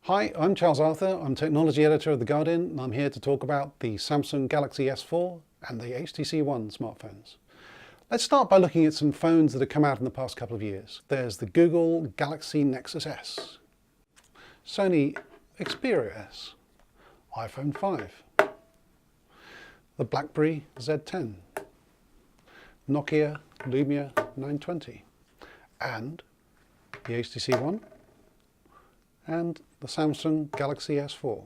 Hi, I'm Charles Arthur. I'm Technology Editor of The Guardian, and I'm here to talk about the Samsung Galaxy S4 and the HTC One smartphones. Let's start by looking at some phones that have come out in the past couple of years. There's the Google Galaxy Nexus S, Sony Xperia S, iPhone 5, the BlackBerry Z10, Nokia Lumia 920, and the HTC One, and the Samsung Galaxy S4.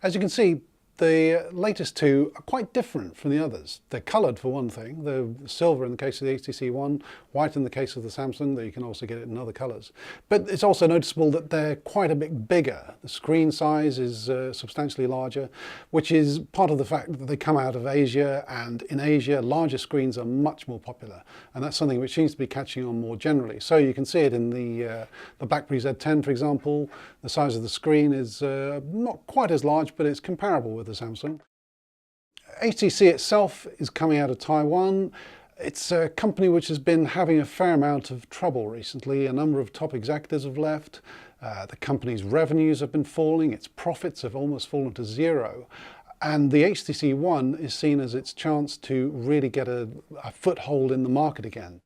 As you can see, the latest two are quite different from the others. They're coloured for one thing. They're silver in the case of the HTC One, white in the case of the Samsung, though you can also get it in other colours. But it's also noticeable that they're quite a bit bigger. The screen size is substantially larger, which is part of the fact that they come out of Asia, and in Asia larger screens are much more popular, and that's something which seems to be catching on more generally. So you can see it in the BlackBerry Z10, for example. The size of the screen is not quite as large, but it's comparable with the Samsung. HTC itself is coming out of Taiwan. It's a company which has been having a fair amount of trouble recently. A number of top executives have left. The company's revenues have been falling. Its profits have almost fallen to zero. And the HTC One is seen as its chance to really get a foothold in the market again.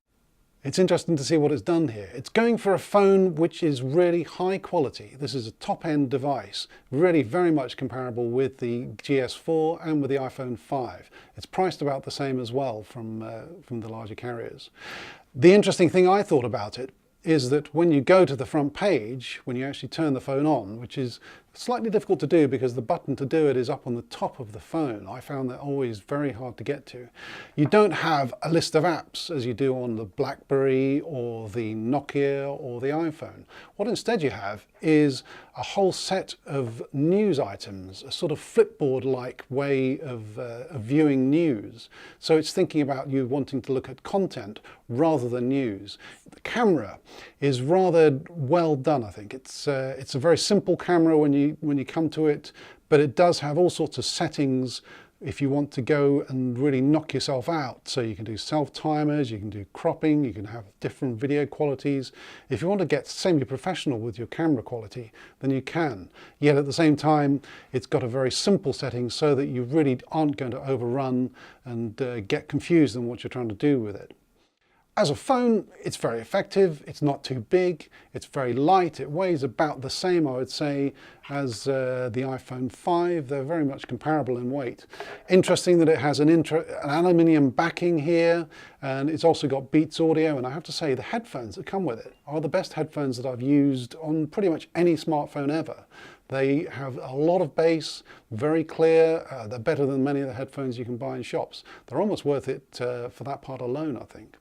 It's interesting to see what it's done here. It's going for a phone which is really high quality. This is a top-end device, really very much comparable with the GS4 and with the iPhone 5. It's priced about the same as well from the larger carriers. The interesting thing I thought about it is that when you go to the front page, when you actually turn the phone on, which is slightly difficult to do because the button to do it is up on the top of the phone. I found that always very hard to get to. You don't have a list of apps as you do on the BlackBerry or the Nokia or the iPhone. What instead you have is a whole set of news items, a sort of flipboard-like way of viewing news. So it's thinking about you wanting to look at content rather than news. The camera is rather well done, I think. It's a very simple camera when you come to it, but it does have all sorts of settings if you want to go and really knock yourself out. So you can do self-timers, you can do cropping, you can have different video qualities. If you want to get semi-professional with your camera quality, then you can. Yet at the same time, it's got a very simple setting so that you really aren't going to overrun and get confused on what you're trying to do with it. As a phone, it's very effective, it's not too big, it's very light, it weighs about the same, I would say, as the iPhone 5. They're very much comparable in weight. Interesting that it has an aluminium backing here, and it's also got Beats audio, and I have to say the headphones that come with it are the best headphones that I've used on pretty much any smartphone ever. They have a lot of bass, very clear, they're better than many of the headphones you can buy in shops. They're almost worth it for that part alone, I think.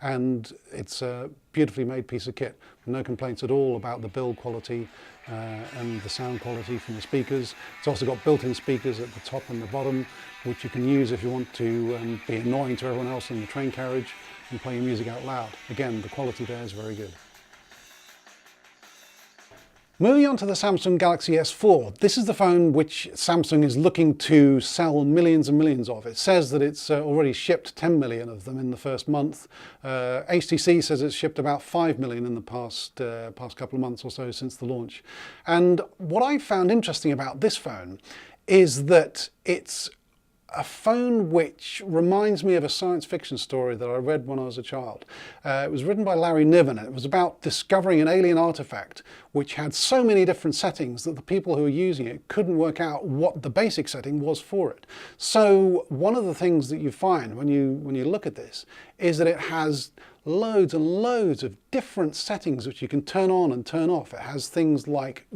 And it's a beautifully made piece of kit. No complaints at all about the build quality and the sound quality from the speakers. It's also got built-in speakers at the top and the bottom, which you can use if you want to be annoying to everyone else in the train carriage and play your music out loud. Again, the quality there is very good. Moving on to the Samsung Galaxy S4, this is the phone which Samsung is looking to sell millions and millions of. It says that it's already shipped 10 million of them in the first month. HTC says it's shipped about 5 million in the past couple of months or so since the launch. And what I found interesting about this phone is that it's a phone which reminds me of a science fiction story that I read when I was a child. It was written by Larry Niven, and it was about discovering an alien artifact which had so many different settings that the people who were using it couldn't work out what the basic setting was for it. So one of the things that you find when you look at this is that it has loads and loads of different settings which you can turn on and turn off. It has things like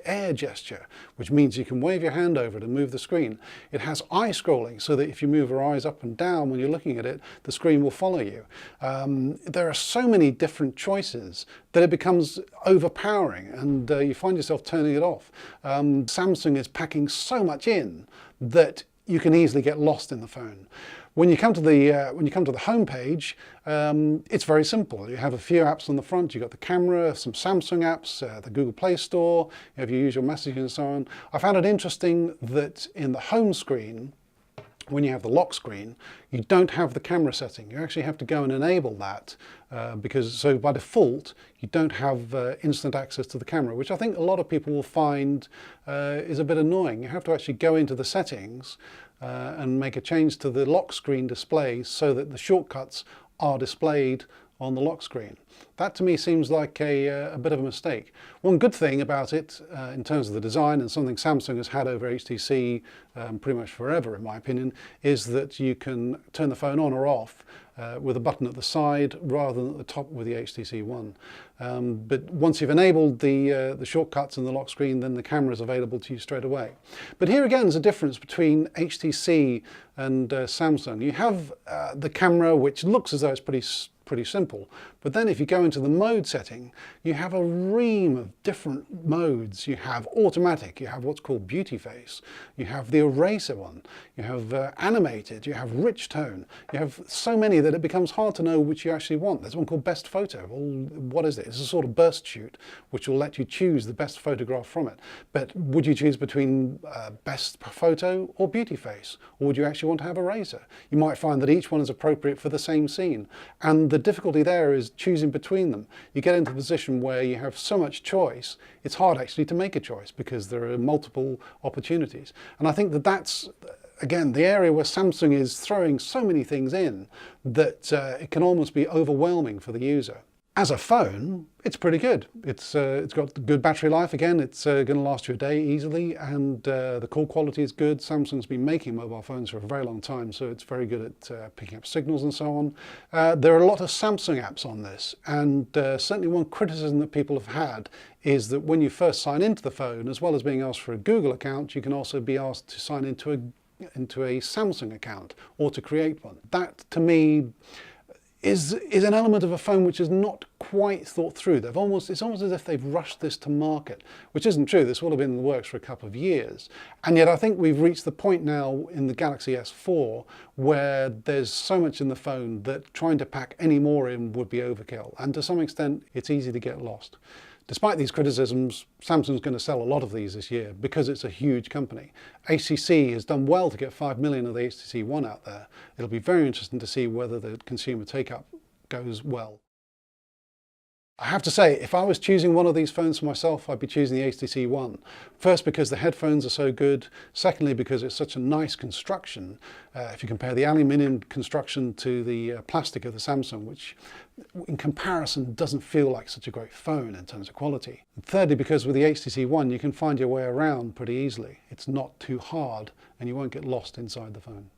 air gesture, which means you can wave your hand over it and move the screen. It has eye scrolling, so that if you move your eyes up and down when you're looking at it, the screen will follow you. There are so many different choices that it becomes overpowering, and you find yourself turning it off. Samsung is packing so much in that you can easily get lost in the phone. When you come to the home page, it's very simple. You have a few apps on the front. You've got the camera, some Samsung apps, the Google Play Store, if you use your messaging and so on. I found it interesting that in the home screen, when you have the lock screen, you don't have the camera setting. You actually have to go and enable that because so by default you don't have instant access to the camera, which I think a lot of people will find is a bit annoying. You have to actually go into the settings and make a change to the lock screen display so that the shortcuts are displayed on the lock screen. That to me seems like a bit of a mistake. One good thing about it in terms of the design, and something Samsung has had over HTC pretty much forever in my opinion, is that you can turn the phone on or off with a button at the side rather than at the top with the HTC One. But once you've enabled the shortcuts and the lock screen, then the camera is available to you straight away. But here again is a difference between HTC and Samsung. You have the camera, which looks as though it's pretty simple, but then if you go into the mode setting, you have a ream of different modes. You have automatic, you have what's called beauty face, you have the eraser one, you have animated, you have rich tone, you have so many that it becomes hard to know which you actually want. There's one called best photo. Well, what is it? It's a sort of burst shoot which will let you choose the best photograph from it. But would you choose between best photo or beauty face, or would you actually want to have eraser? You might find that each one is appropriate for the same scene, and the difficulty there is choosing between them. You get into a position where you have so much choice, it's hard actually to make a choice because there are multiple opportunities. And I think that that's, again, the area where Samsung is throwing so many things in that it can almost be overwhelming for the user. As a phone, it's pretty good. It's got good battery life. Again, it's going to last you a day easily, and the call quality is good. Samsung's been making mobile phones for a very long time, so it's very good at picking up signals and so on. There are a lot of Samsung apps on this, and certainly one criticism that people have had is that when you first sign into the phone, as well as being asked for a Google account, you can also be asked to sign into a Samsung account or to create one. That, to me, is an element of a phone which is not quite thought through. It's almost as if they've rushed this to market, which isn't true. This will have been in the works for a couple of years. And yet I think we've reached the point now in the Galaxy S4 where there's so much in the phone that trying to pack any more in would be overkill. And to some extent, it's easy to get lost. Despite these criticisms, Samsung's going to sell a lot of these this year because it's a huge company. HTC has done well to get 5 million of the HTC One out there. It'll be very interesting to see whether the consumer take-up goes well. I have to say, if I was choosing one of these phones for myself, I'd be choosing the HTC One. First, because the headphones are so good. Secondly, because it's such a nice construction. If you compare the aluminium construction to the plastic of the Samsung, which in comparison doesn't feel like such a great phone in terms of quality. And thirdly, because with the HTC One, you can find your way around pretty easily. It's not too hard and you won't get lost inside the phone.